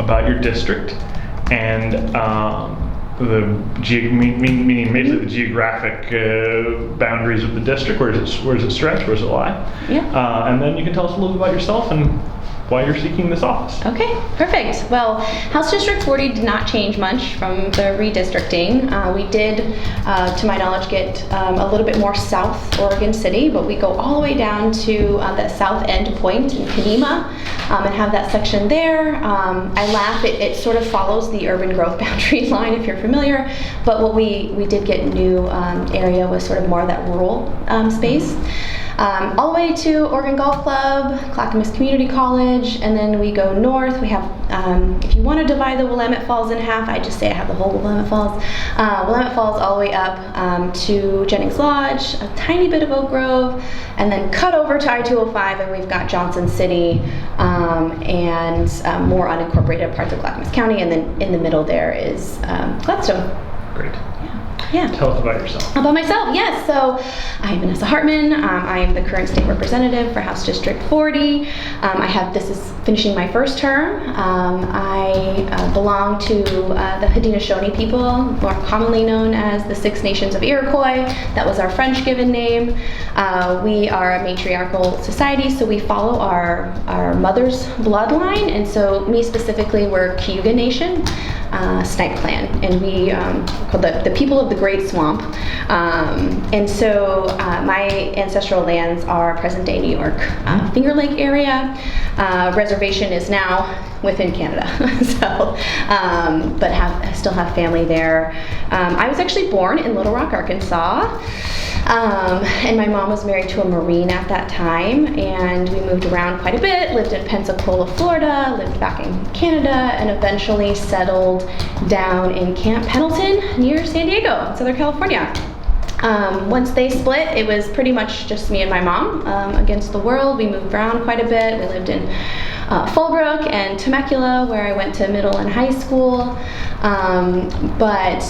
about your district and meaning basically the geographic boundaries of the district. Where does it stretch? Where does it lie? Yeah. And then you can tell us a little bit about yourself and why you're seeking this office. Okay, perfect. Well, House District 40 did not change much from the redistricting. We did, to my knowledge, get a little bit more south Oregon City, but we go all the way down to the south end point in Kadima and have that section there. I laugh, it sort of follows the urban growth boundary line if you're familiar, but what we did get new area was sort of more of that rural space. All the way to Oregon Golf Club, Clackamas Community College, and then we go north. We have, if you want to divide the Willamette Falls in half, I just say I have the whole Willamette Falls. Willamette Falls all the way up to Jennings Lodge, a tiny bit of Oak Grove, and then cut over to I-205, and we've got Johnson City and more unincorporated parts of Clackamas County, and then in the middle there is Gladstone. Great. Yeah. Tell us about yourself. About myself, yes. So I'm Vanessa Hartman. I am the current state representative for House District 40. This is finishing my first term. I belong to the Haudenosaunee people, more commonly known as the Six Nations of Iroquois. That was our French given name. We are a matriarchal society, so we follow our mother's bloodline. And so me specifically, we're Cayuga Nation. Snipe Clan, and we called the people of the Great Swamp. And so my ancestral lands are present-day New York, Finger Lake area. Reservation is now within Canada, so but I still have family there. I was actually born in Little Rock, Arkansas. And my mom was married to a Marine at that time, and we moved around quite a bit, lived in Pensacola, Florida, lived back in Canada, and eventually settled down in Camp Pendleton near San Diego, Southern California. Once they split, it was pretty much just me and my mom against the world. We moved around quite a bit. We lived in Fallbrook and Temecula, where I went to middle and high school. But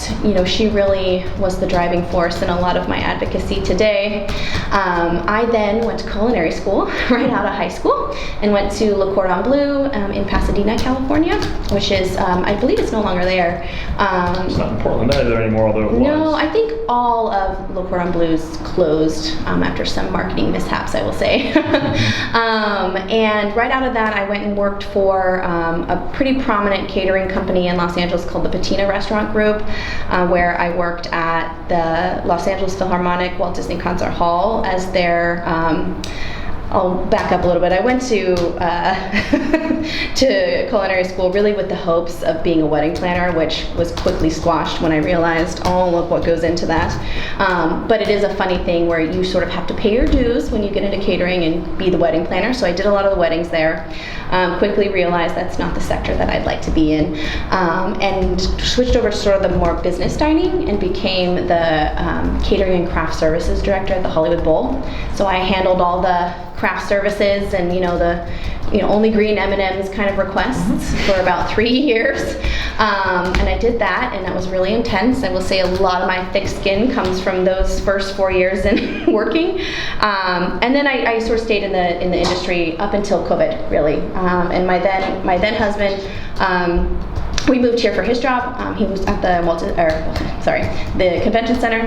she really was the driving force in a lot of my advocacy today. I then went to culinary school right out of high school and went to Le Cordon Bleu in Pasadena, California, which is, I believe it's no longer there. It's not in Portland either anymore, although it was. No, I think all of Le Cordon Bleu's closed after some marketing mishaps, I will say. And right out of that, I went and worked for a pretty prominent catering company in Los Angeles called the Patina Restaurant Group, where I worked at the Los Angeles Philharmonic Walt Disney Concert Hall as their I'll back up a little bit. I went to to culinary school really with the hopes of being a wedding planner, which was quickly squashed when I realized all of what goes into that. But it is a funny thing where you sort of have to pay your dues when you get into catering and be the wedding planner. So I did a lot of the weddings there. Quickly realized that's not the sector that I'd like to be in, and switched over to sort of the more business dining and became the catering and craft services director at the Hollywood Bowl. So I handled all the craft services and the only green M&Ms kind of requests for about 3 years, and I did that, and that was really intense. I will say a lot of my thick skin comes from those first 4 years in working, and then I sort of stayed in the industry up until COVID, really. And my then husband. We moved here for his job. He was at the the convention center,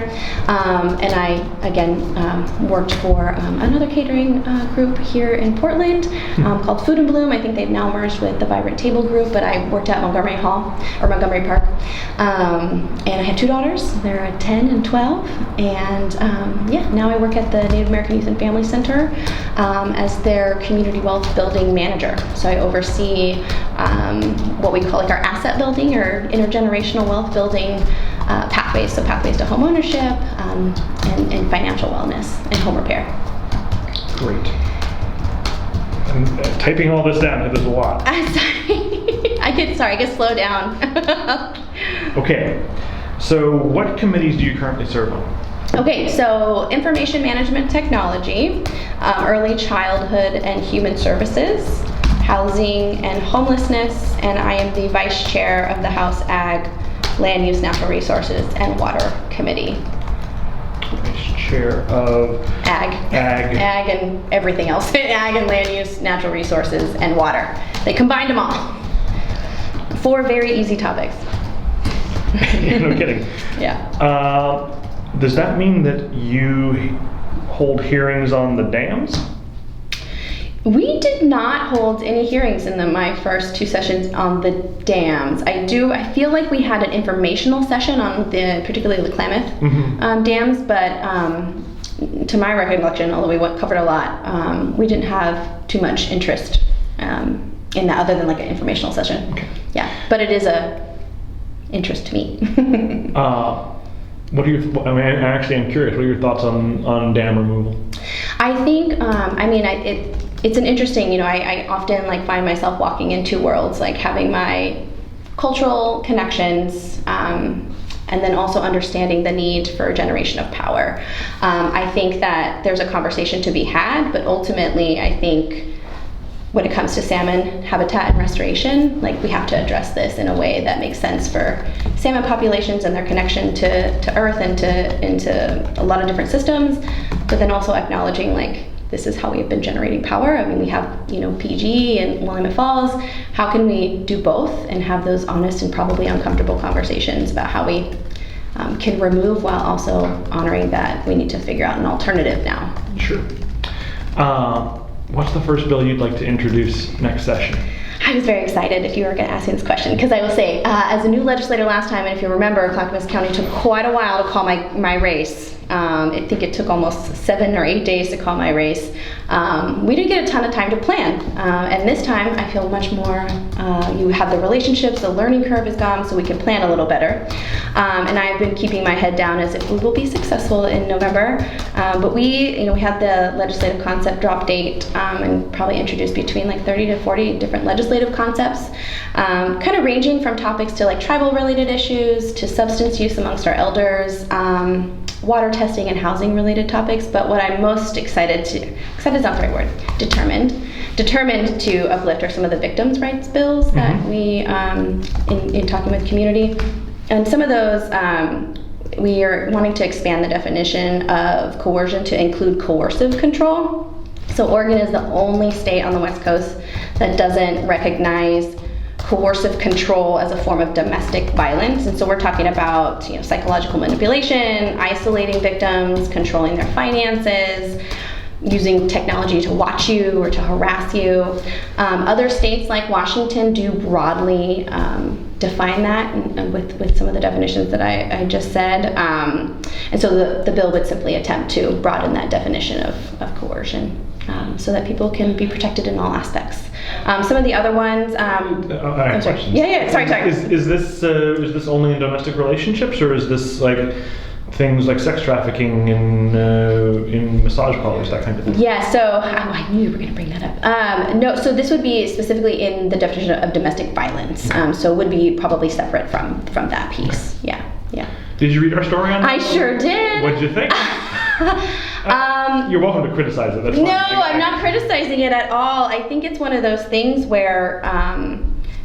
and I again worked for another catering group here in Portland called Food and Bloom. I think they've now merged with the Vibrant Table Group, but I worked at Montgomery Park, and I had 2 daughters. They're 10 and 12, and now I work at the Native American Youth and Family Center as their community wealth building manager. So I oversee what we call our asset building or intergenerational wealth building pathways, so pathways to home ownership and financial wellness and home repair. Great. I'm typing all this down, there's a lot. I'm sorry. I could slow down. Okay, so what committees do you currently serve on? Okay, so information management technology, early childhood and human services, housing and homelessness, and I am the vice chair of the House Ag, Land Use, Natural Resources, and Water Committee. Vice chair of Ag and everything else. Ag and Land Use, Natural Resources, and Water. They combined them all. 4 very easy topics. No kidding. Yeah. Does that mean that you hold hearings on the dams? We did not hold any hearings in my first 2 sessions on the dams. I feel like we had an informational session on particularly the Klamath dams, but to my recollection, although we covered a lot, we didn't have too much interest in that other than like an informational session. Okay. Yeah, but it is a interest to me. What are your? I mean, actually, I'm curious. What are your thoughts on dam removal? I think, it's an interesting. I often like find myself walking in 2 worlds, like having my cultural connections, and then also understanding the need for a generation of power. I think that there's a conversation to be had, but ultimately, I think when it comes to salmon habitat and restoration, like we have to address this in a way that makes sense for salmon populations and their connection to earth and to a lot of different systems, but then also acknowledging like this is how we've been generating power. I mean, we have PG and Willamette Falls. How can we do both and have those honest and probably uncomfortable conversations about how we can remove while also honoring that we need to figure out an alternative now. Sure. What's the first bill you'd like to introduce next session? I was very excited if you were going to ask me this question, because I will say, as a new legislator last time, and if you remember, Clackamas County took quite a while to call my race. I think it took almost 7 or 8 days to call my race. We didn't get a ton of time to plan, and this time I feel much more, you have the relationships, the learning curve is gone, so we can plan a little better. And I've been keeping my head down as if we will be successful in November. But we had the legislative concept drop date and probably introduced between like 30 to 40 different legislative concepts, kind of ranging from topics to like tribal related issues to substance use amongst our elders, water testing and housing related topics. But what I'm most excited is not the right word, determined to uplift are some of the victims' rights bills that we, in talking with community. And some of those, we are wanting to expand the definition of coercion to include coercive control. So Oregon is the only state on the West Coast that doesn't recognize coercive control as a form of domestic violence. And so we're talking about psychological manipulation, isolating victims, controlling their finances, using technology to watch you or to harass you. Other states like Washington do broadly define that with some of the definitions that I just said. And so the bill would simply attempt to broaden that definition of coercion so that people can be protected in all aspects. Some of the other ones. I have questions. Yeah. Sorry. Is this only in domestic relationships, or is this like things like sex trafficking in massage parlors, that kind of thing? Yeah, so I knew you were going to bring that up. No, so this would be specifically in the definition of domestic violence. So it would be probably separate from that piece. Yeah. Did you read our story on that? I sure did. What did you think? You're welcome to criticize it. That's fine. No, I'm not criticizing it at all. I think it's one of those things where,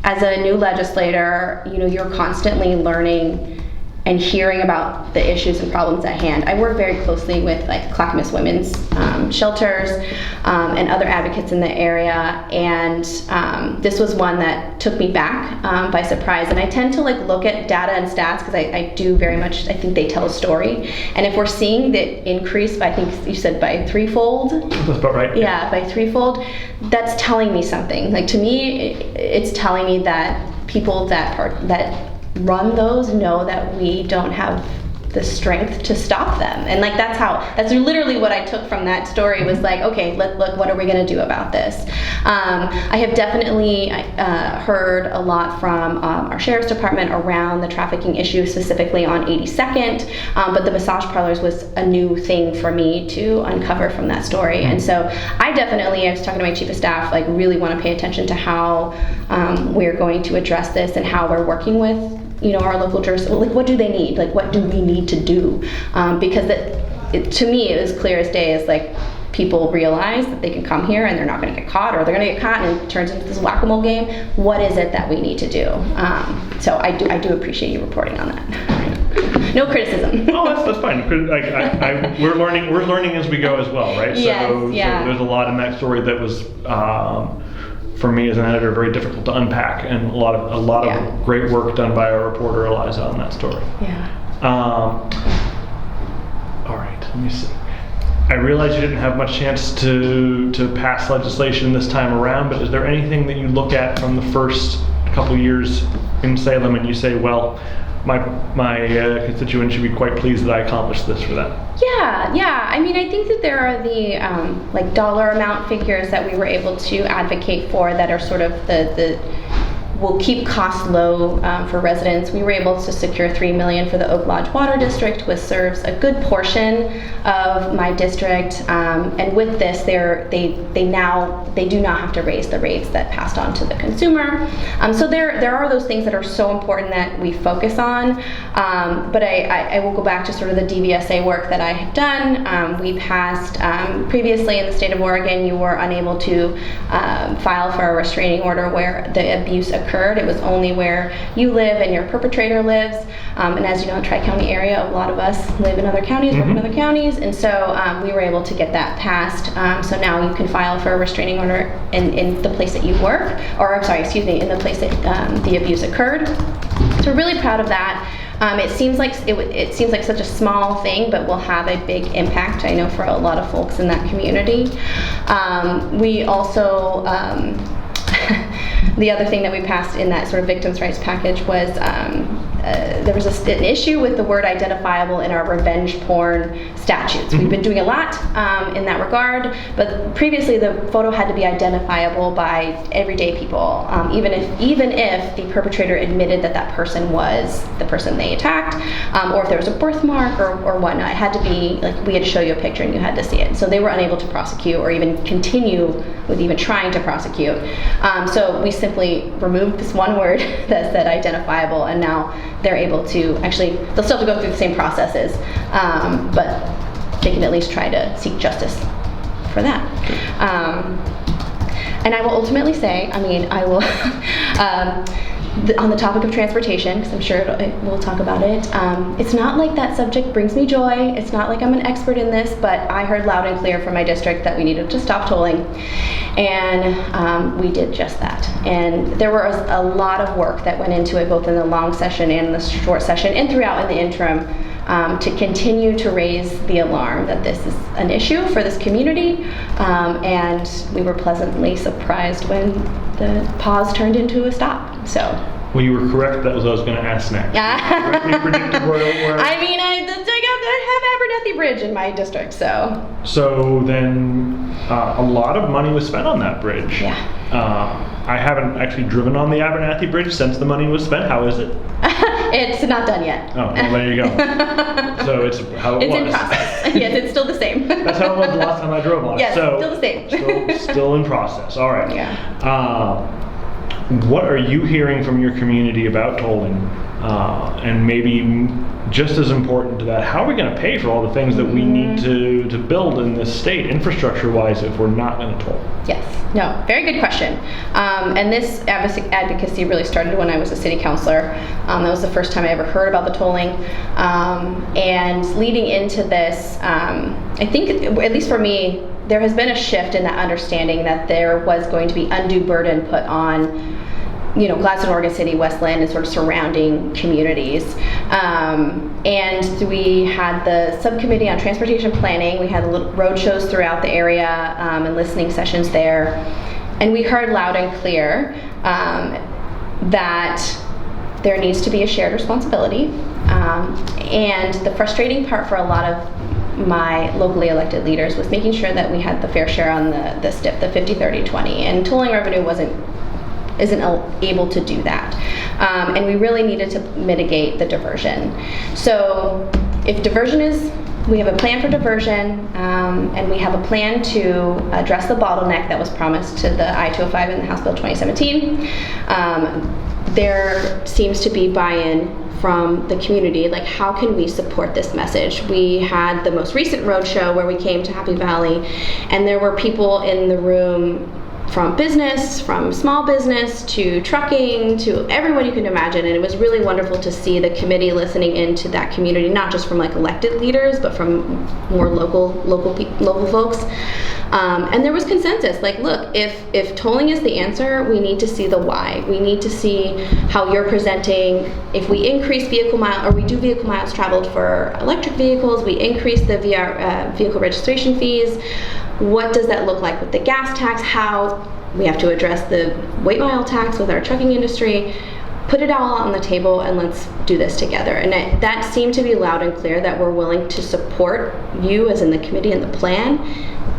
as a new legislator, you're constantly learning and hearing about the issues and problems at hand. I work very closely with like Clackamas Women's shelters and other advocates in the area, and this was one that took me back by surprise. And I tend to like look at data and stats because I do very much, I think they tell a story. And if we're seeing the increase by, I think you said by 3-fold. That's about right. Yeah, by 3-fold, that's telling me something. Like to me, it's telling me that people that run those know that we don't have the strength to stop them. And like that's literally what I took from that story was like, okay, look, what are we going to do about this? I have definitely heard a lot from our sheriff's department around the trafficking issue, specifically on 82nd, but the massage parlors was a new thing for me to uncover from that story. And so I was talking to my chief of staff, like really want to pay attention to how we're going to address this and how we're working with our local jurisdictions. Like, what do they need? Like, what do we need to do? Because to me, it was clear as day as like people realize that they can come here and they're not going to get caught, or they're going to get caught and it turns into this whack-a-mole game. What is it that we need to do? So I do appreciate you reporting on that. No criticism. Oh, that's fine. We're learning as we go as well, right? Yes, so there's a lot in that story that was for me as an editor, very difficult to unpack, and a lot Yeah. of great work done by our reporter Eliza on that story. Yeah. All right, let me see. I realize you didn't have much chance to pass legislation this time around, but is there anything that you look at from the first couple years in Salem and you say, well, my constituents should be quite pleased that I accomplished this for them? Yeah. I mean, I think that there are the like dollar amount figures that we were able to advocate for that are sort of the will keep costs low for residents. We were able to secure $3 million for the Oak Lodge Water District, which serves a good portion of my district. And with this, they do not have to raise the rates that passed on to the consumer. So there are those things that are so important that we focus on. But I will go back to sort of the DVSA work that I have done. We passed previously in the state of Oregon, you were unable to file for a restraining order where the abuse occurred. It was only where you live and your perpetrator lives. And as you know, in the Tri-County area, a lot of us live in other counties, work in other counties, and so we were able to get that passed. So now you can file for a restraining order in the place that you work, or I'm sorry, excuse me, in the place that the abuse occurred. So we're really proud of that. It seems like such a small thing, but will have a big impact, I know, for a lot of folks in that community. We also the other thing that we passed in that sort of victims' rights package was there was an issue with the word identifiable in our revenge porn statutes. We've been doing a lot in that regard, but previously the photo had to be identifiable by everyday people, even if the perpetrator admitted that that person was the person they attacked, or if there was a birthmark or whatnot. It had to be, like, we had to show you a picture and you had to see it. So they were unable to prosecute or even continue with even trying to prosecute. So we simply removed this one word that said identifiable, and now they're able to actually, they'll still have to go through the same processes, but they can at least try to seek justice for that. And I will ultimately say, I mean, I will, on the topic of transportation, because I'm sure we'll talk about it, it's not like that subject brings me joy. It's not like I'm an expert in this, but I heard loud and clear from my district that we needed to stop tolling, and we did just that. And there was a lot of work that went into it, both in the long session and the short session, and throughout in the interim, to continue to raise the alarm that this is an issue for this community, and we were pleasantly surprised when the pause turned into a stop. So. Well, you were correct. That was what I was going to ask next. Correctly predicted where. I mean, I have Abernethy Bridge in my district, so. So then, a lot of money was spent on that bridge. Yeah. I haven't actually driven on the Abernethy Bridge since the money was spent. How is it? It's not done yet. Oh, well, there you go. So it's how it was. It's in process. Yes, it's still the same. That's how it was the last time I drove on it. Yes, so still the same. Still in process. All right. Yeah. What are you hearing from your community about tolling? And maybe just as important to that, how are we going to pay for all the things that we need to build in this state, infrastructure-wise, if we're not going to toll? Yes. No. Very good question. And this advocacy really started when I was a city councilor. That was the first time I ever heard about the tolling. And leading into this, I think, at least for me, there has been a shift in that understanding that there was going to be undue burden put on, Gladstone, Oregon City, Westland, and sort of surrounding communities. And we had the subcommittee on transportation planning. We had little road shows throughout the area and listening sessions there. And we heard loud and clear that there needs to be a shared responsibility. And the frustrating part for a lot of my locally elected leaders was making sure that we had the fair share on the STIP, the 50-30-20, and tolling revenue isn't able to do that. And we really needed to mitigate the diversion. So if diversion we have a plan for diversion, and we have a plan to address the bottleneck that was promised to the I-205 in the House Bill 2017. There seems to be buy-in from the community, like, how can we support this message? We had the most recent roadshow where we came to Happy Valley, and there were people in the room from business, from small business to trucking to everyone you can imagine, and it was really wonderful to see the committee listening into that community, not just from like elected leaders, but from more local folks. And there was consensus, like, look, if tolling is the answer, we need to see the why. We need to see how you're presenting. If we increase vehicle miles traveled for electric vehicles, we increase the vehicle registration fees, what does that look like with the gas tax? How we have to address the weight mile tax with our trucking industry. Put it all on the table and let's do this together. And that seemed to be loud and clear, that we're willing to support you as in the committee and the plan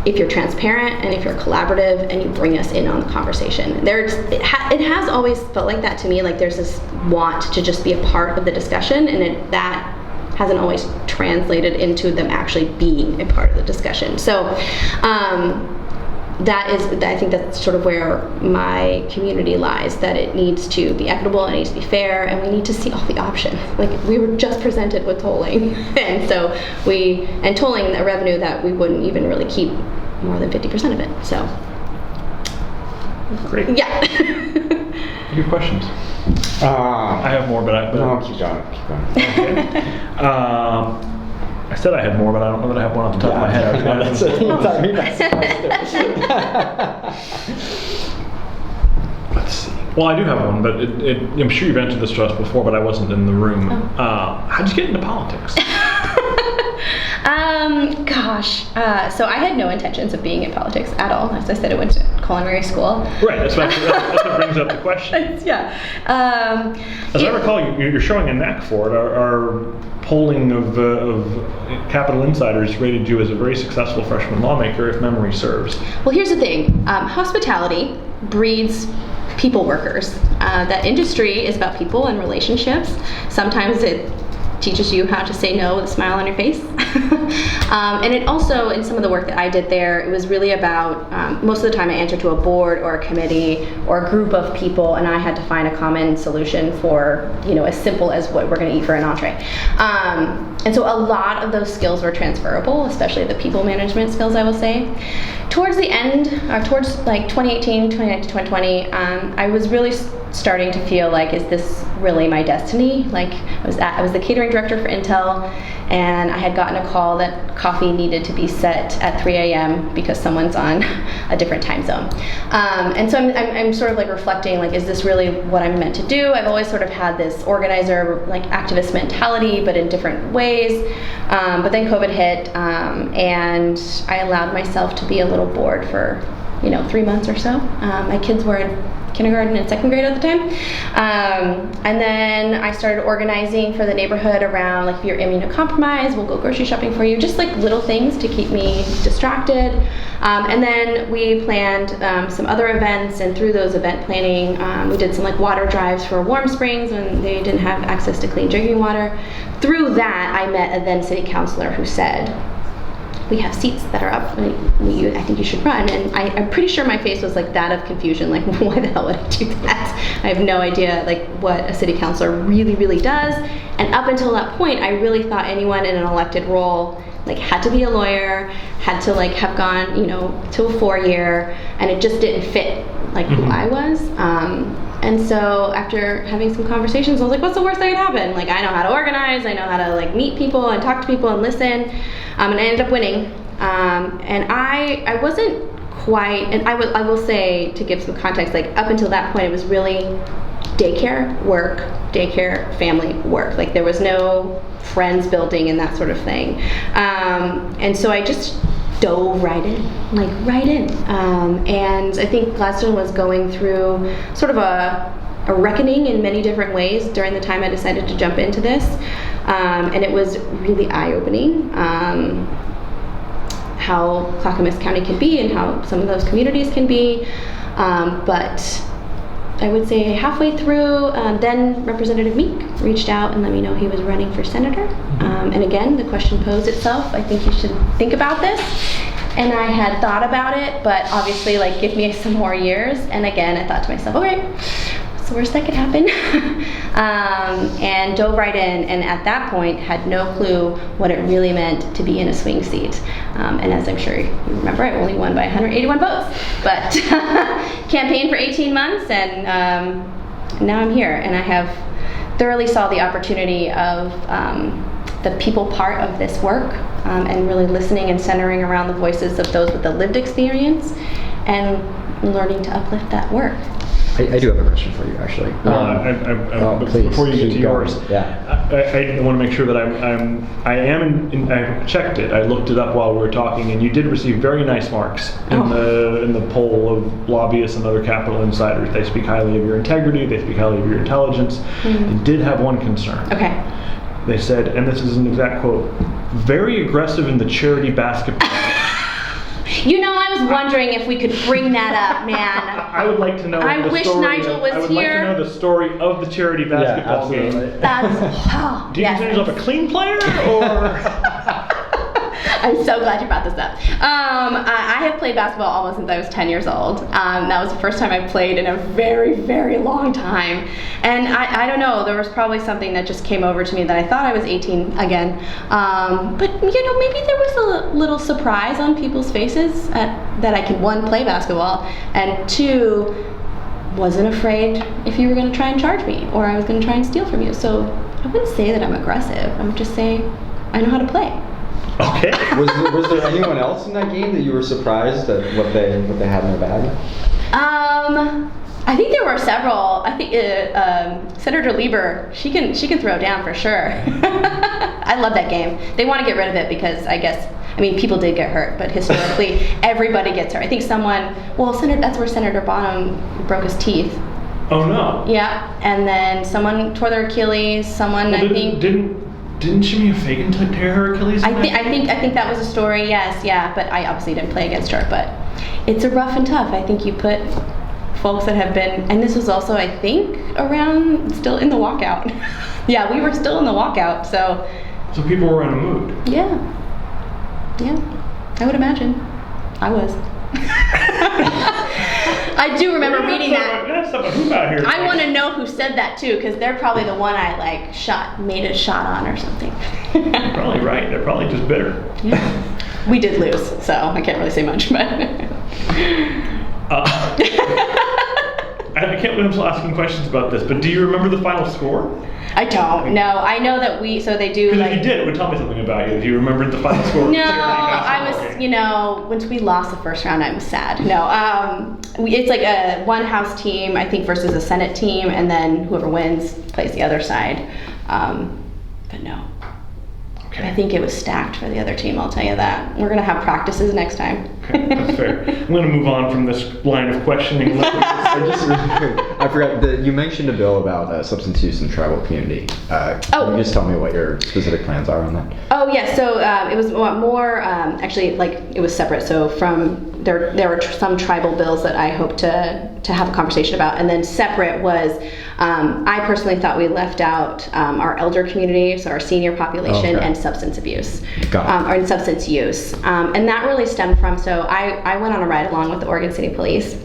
if you're transparent and if you're collaborative and you bring us in on the conversation. It has always felt like that to me, like there's this want to just be a part of the discussion, and that hasn't always translated into them actually being a part of the discussion. So I think that's sort of where my community lies, that it needs to be equitable, it needs to be fair, and we need to see all the options. Like, we were just presented with tolling, and so tolling a revenue that we wouldn't even really keep more than 50% of it, so. Great. Yeah. Your questions? I have more, but no, keep going. Okay. I said I had more, but I don't know that I have one off the top of my head. Let's see. Well, I do have one, but I'm sure you've answered this to us before, but I wasn't in the room. How'd you get into politics? So I had no intentions of being in politics at all. As I said, I went to culinary school. Right, that's what brings up the question. Yeah. As I recall, you're showing a knack for it. Our polling of Capital Insiders rated you as a very successful freshman lawmaker, if memory serves. Well, here's the thing. Hospitality breeds people workers. That industry is about people and relationships. Sometimes it teaches you how to say no with a smile on your face. And it also, in some of the work that I did there, it was really about, most of the time I answered to a board or a committee or a group of people, and I had to find a common solution for, as simple as what we're going to eat for an entree. And so a lot of those skills were transferable, especially the people management skills, I will say. Towards the end, or towards like 2018, 2019 to 2020, I was really starting to feel like, is this really my destiny? Like, I was the catering director for Intel, and I had gotten a call that coffee needed to be set at 3 a.m. because someone's on a different time zone. And so I'm sort of like reflecting, like, is this really what I'm meant to do? I've always sort of had this organizer, like, activist mentality, but in different ways. But then COVID hit, and I allowed myself to be a little bored for, 3 months or so. My kids were in kindergarten and second grade at the time. And then I started organizing for the neighborhood around, like, if you're immunocompromised, we'll go grocery shopping for you, just like little things to keep me distracted. And then we planned some other events, and through those event planning, we did some like water drives for Warm Springs when they didn't have access to clean drinking water. Through that, I met a then city councilor who said, we have seats that are up, I think you should run. And I'm pretty sure my face was like that of confusion, like, why the hell would I do that? I have no idea like what a city councilor really, really does. And up until that point, I really thought anyone in an elected role like had to be a lawyer, had to like have gone, to a 4-year, and it just didn't fit like who I was. And so after having some conversations, I was like, what's the worst that could happen? Like, I know how to organize, I know how to like meet people and talk to people and listen. And I ended up winning. And I wasn't quite, and I will say, to give some context, like up until that point, it was really daycare, work, daycare, family, work. Like, there was no friends building and that sort of thing. And so I just dove right in. And I think Gladstone was going through sort of a reckoning in many different ways during the time I decided to jump into this. And it was really eye-opening how Clackamas County can be and how some of those communities can be. But I would say halfway through, then Representative Meek reached out and let me know he was running for senator. And again, the question posed itself, I think you should think about this. And I had thought about it, but obviously, like, give me some more years. And again, I thought to myself, okay, what's the worst that could happen? And dove right in, and at that point had no clue what it really meant to be in a swing seat. And as I'm sure you remember, I only won by 181 votes, but campaigned for 18 months, and now I'm here, and I have thoroughly saw the opportunity of the people part of this work, and really listening and centering around the voices of those with the lived experience and learning to uplift that work. I do have a question for you, actually. Please, before you get to keep going. yours, Yeah. I want to make sure that I checked it. I looked it up while we were talking, and you did receive very nice marks in the poll of lobbyists and other Capitol insiders. They speak highly of your integrity. They speak highly of your intelligence. They did have one concern. Okay. They said, and this is an exact quote: "Very aggressive in the charity basketball." You know, I was wondering if we could bring that up, man. I would like to know. I wish Nigel was I would here. like to know the story of the charity basketball game. That's wow. Do you consider yourself a clean player, or? I'm so glad you brought this up. I have played basketball almost since I was 10 years old. That was the first time I played in a very, very long time. And I don't know, there was probably something that just came over to me that I thought I was 18 again. But, you know, maybe there was a little surprise on people's faces that I could, one, play basketball, and two, wasn't afraid if you were going to try and charge me or I was going to try and steal from you. So I wouldn't say that I'm aggressive. I would just say I know how to play. Okay. Was there anyone else in that game that you were surprised at what they had in their bag? I think there were several. I think Senator Lieber, she can throw down for sure. I love that game. They want to get rid of it because I mean, people did get hurt, but historically, everybody gets hurt. I think that's where Senator Bonham broke his teeth. Oh no. Yeah, and then someone tore their Achilles. Didn't Shemia Fagan tear her Achilles? I think that was a story. Yes, yeah, but I obviously didn't play against her. But it's a rough and tough. I think you put folks that have been, and this was also, I think, around still in the walkout. Yeah, we were still in the walkout. So people were in a mood. Yeah, I would imagine. I was. I do remember reading that. I want to know who said that too, because they're probably the one I made a shot on or something. You're probably right. They're probably just bitter. Yeah. We did lose, so I can't really say much. But I can't believe I'm still asking questions about this. But do you remember the final score? I don't. No, I know that they do. Because if you did, it would tell me something about you. If you remembered the final score. No, I was. You know, once we lost the first round, I was sad. No, it's like a one house team, I think, versus a Senate team, and then whoever wins plays the other side. But no. Okay. I think it was stacked for the other team, I'll tell you that. We're going to have practices next time. Okay, that's fair. I'm going to move on from this line of questioning. I forgot that you mentioned a bill about substance use in the tribal community. Can you just tell me what your specific plans are on that? Oh, yeah. So it was more, actually, it was separate. So there were some tribal bills that I hope to have a conversation about. And then separate was, I personally thought we left out our elder community, so our senior population, and substance abuse, or substance use. And that really stemmed from, so I went on a ride along with the Oregon City Police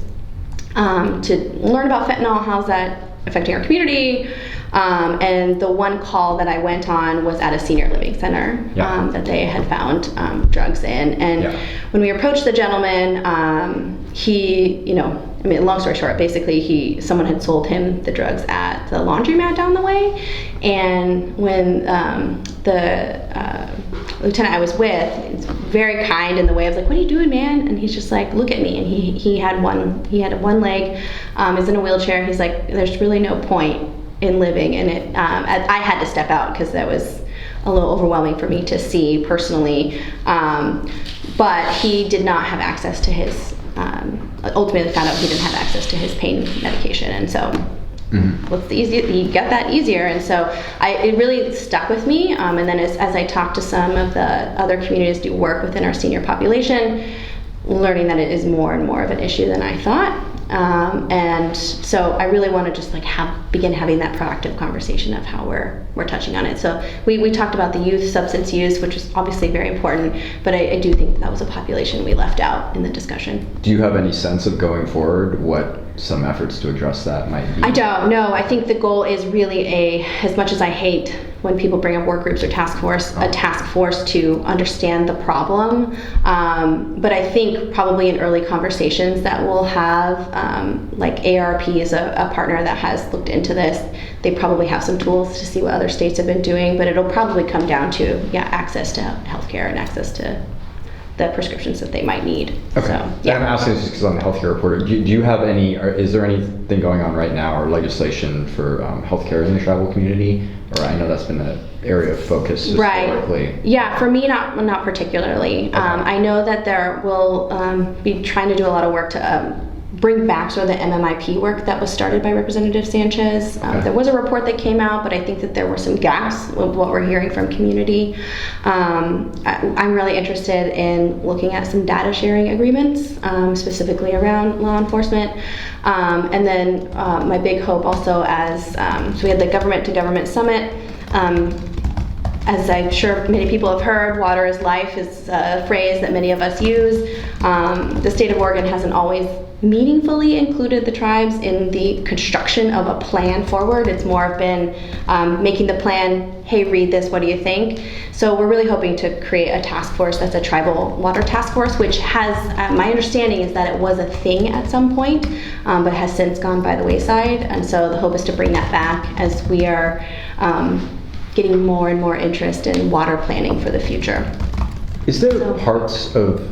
to learn about fentanyl, how's that affecting our community. And the one call that I went on was at a senior living center that they had found drugs in. And when we approached the gentleman, he, long story short, basically someone had sold him the drugs at the laundromat down the way. And when the lieutenant I was with, is very kind in the way of what are you doing, man? And he's just like, look at me. And he had one leg, is in a wheelchair. He's like, there's really no point in living. And I had to step out because that was a little overwhelming for me to see personally. But he did not have access to his, ultimately found out he didn't have access to his pain medication. And so what's the easiest? You get that easier. And so it really stuck with me. And then as I talked to some of the other communities do work within our senior population, learning that it is more and more of an issue than I thought. And so I really want to just begin having that proactive conversation of how we're touching on it. So we talked about the youth substance use, which is obviously very important, but I do think that was a population we left out in the discussion. Do you have any sense of going forward what some efforts to address that might be? I don't know. I think the goal is really as much as I hate when people bring up work groups or task force, a task force to understand the problem. But I think probably in early conversations that we'll have, like AARP is a partner that has looked into this. They probably have some tools to see what other states have been doing, but it'll probably come down to, access to healthcare and access to the prescriptions that they might need. Okay. So, yeah. I'm asking this because I'm the healthcare reporter. Do you have any, or is there anything going on right now or legislation for healthcare in the tribal community? Or I know that's been an area of focus historically. Right. Yeah, for me, not particularly. Okay. I know that there will be trying to do a lot of work to bring back sort of the MMIP work that was started by Representative Sanchez. There was a report that came out, but I think that there were some gaps with what we're hearing from community. I'm really interested in looking at some data sharing agreements, specifically around law enforcement. And then my big hope also so we had the Government to Government Summit. As I'm sure many people have heard, water is life is a phrase that many of us use. The state of Oregon hasn't always meaningfully included the tribes in the construction of a plan forward. It's more been making the plan, hey, read this, what do you think? So we're really hoping to create a task force that's a tribal water task force, which has, my understanding is that it was a thing at some point, but has since gone by the wayside. And so the hope is to bring that back as we are getting more and more interest in water planning for the future. Is there parts of,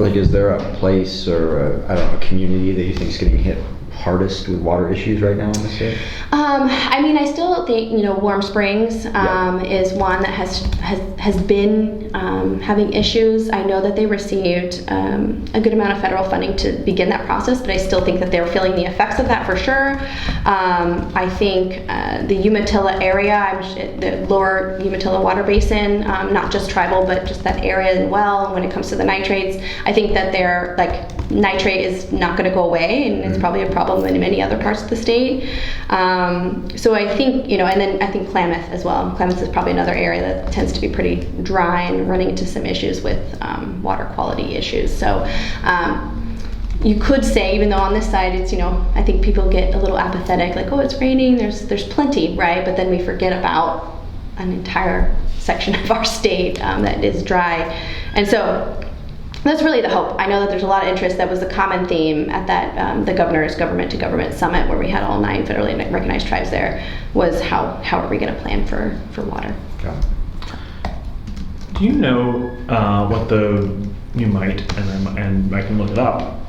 is there a place or a community that you think is getting hit hardest with water issues right now in the state? I still think, Warm Springs is one that has been having issues. I know that they received a good amount of federal funding to begin that process, but I still think that they're feeling the effects of that for sure. I think the Umatilla area, the lower Umatilla water basin, not just tribal, but just that area as well, when it comes to the nitrates, I think that they're nitrate is not going to go away, and it's probably a problem in many other parts of the state. So I think, and then I think Klamath as well. Klamath is probably another area that tends to be pretty dry and running into some issues with water quality issues. So you could say, even though on this side it's, I think people get a little apathetic, like, oh, it's raining, there's plenty, right? But then we forget about an entire section of our state that is dry. And so that's really the hope. I know that there's a lot of interest. That was the common theme at that the governor's Government to Government Summit, where we had all 9 federally recognized tribes there, was how are we going to plan for water? Okay. Do you know you might, and I can look it up,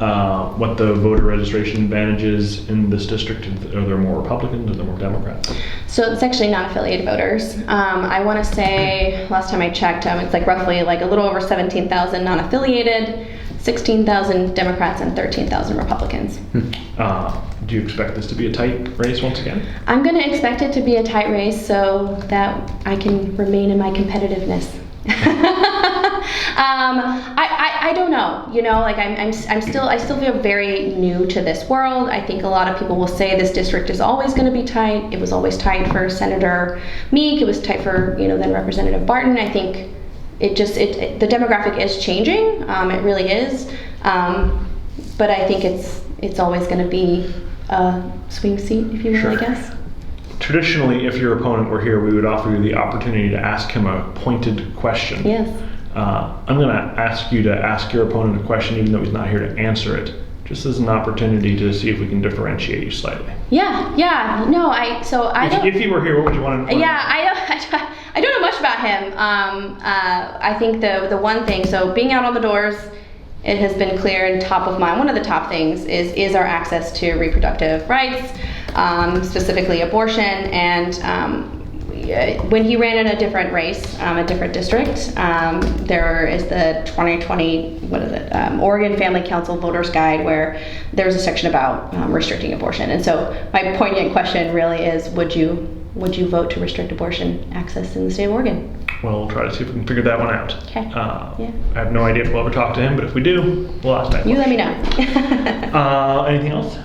what the voter registration advantage is in this district? Are there more Republicans? Are there more Democrats? So it's actually non-affiliated voters. I want to say, last time I checked, it's roughly a little over 17,000 non-affiliated, 16,000 Democrats, and 13,000 Republicans. Do you expect this to be a tight race once again? I'm going to expect it to be a tight race so that I can remain in my competitiveness. I don't know. I still feel very new to this world. I think a lot of people will say this district is always going to be tight. It was always tight for Senator Meek. It was tight for then Representative Barton. I think the demographic is changing. It really is. But I think it's always going to be a swing seat, if you will, Sure. I guess. Traditionally, if your opponent were here, we would offer you the opportunity to ask him a pointed question. Yes. I'm going to ask you to ask your opponent a question, even though he's not here to answer it, just as an opportunity to see if we can differentiate you slightly. Yeah. No, I don't. If he were here, what would you want to? Yeah, I don't know much about him. I think the one thing, so being out on the doors, it has been clear and top of mind. One of the top things is our access to reproductive rights, specifically abortion. And when he ran in a different race, a different district, there is the 2020, Oregon Family Council Voters Guide, where there was a section about restricting abortion. And so my poignant question really is, would you vote to restrict abortion access in the state of Oregon? Well, we'll try to see if we can figure that one out. Okay. Yeah. I have no idea if we'll ever talk to him, but if we do, we'll ask that You let question. me know. Anything else?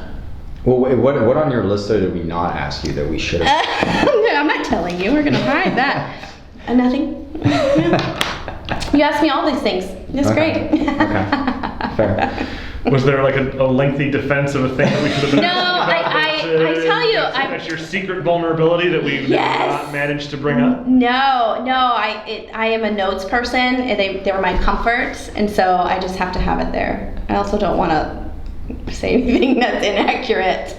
Well, what on your list did we not ask you that we should have? No, I'm not telling you. We're going to hide that. Nothing. Yeah. You asked me all these things. It's Okay. great. Okay. Fair. Was there like a lengthy defense of a thing that we should have been No, asking about I tell you, that's your secret vulnerability that we Yes. not managed to bring up? No, I am a notes person. And they were my comforts, and so I just have to have it there. I also don't want to say anything that's inaccurate.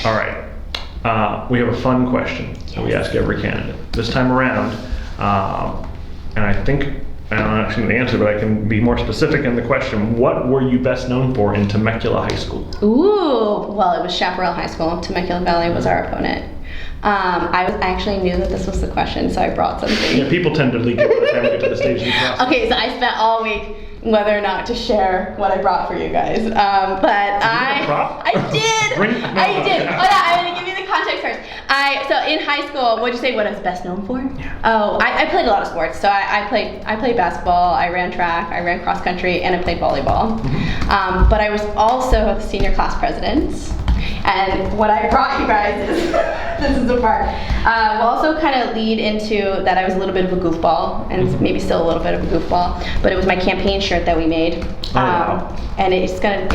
All right. We have a fun question that we ask every candidate. This time around, and I think, I'm not actually going to answer, but I can be more specific in the question. What were you best known for in Temecula High School? Ooh, well, it was Chaparral High School. Temecula Valley was our opponent. I actually knew that this was the question, so I brought something. Yeah, people tend to leak it by the time we get to the stage of the process. Okay, so I spent all week whether or not to share what I brought for you guys. But a prop? I did. Bring- no, I no, did. no. Oh, yeah, I'm gonna give you the context first. So in high school, what'd you say? What I was best known for? Yeah. Oh, I played a lot of sports. So I played basketball. I ran track. I ran cross country, and I played volleyball. Mm-hmm. But I was also the senior class president. And what I brought you guys is, this is the part, will also kind of lead into that I was a little bit of a goofball, and maybe still a little bit of a goofball, but it was my campaign shirt that we made. Wow. And it's I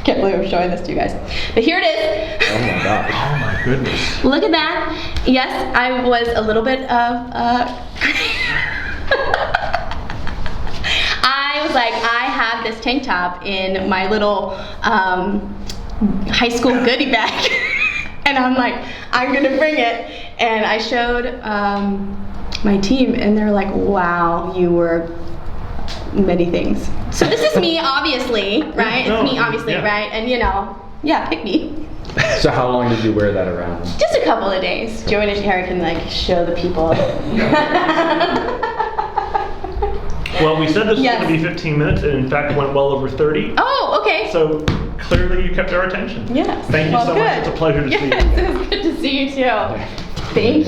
can't believe I'm showing this to you guys. But here it is. Oh my gosh. Oh my goodness. Look at that. Yes, I was a little bit of, I was like, I have this tank top in my little high school goodie bag. And I'm like, I'm gonna bring it. And I showed my team, and they're like, wow, you were many things. So this is me, obviously, right? No, It's me, obviously, yeah. right? And yeah, pick me. So how long did you wear that around? Just a couple of days. Joey and Harry can like show the people. Well, we said this was Yes. going to be 15 minutes, and in fact, it went well over 30. Oh, okay. So clearly, you kept our attention. Yes. Thank you Well, so good. much. It's a pleasure to see you. Yes, it was good to see you too. Thank you.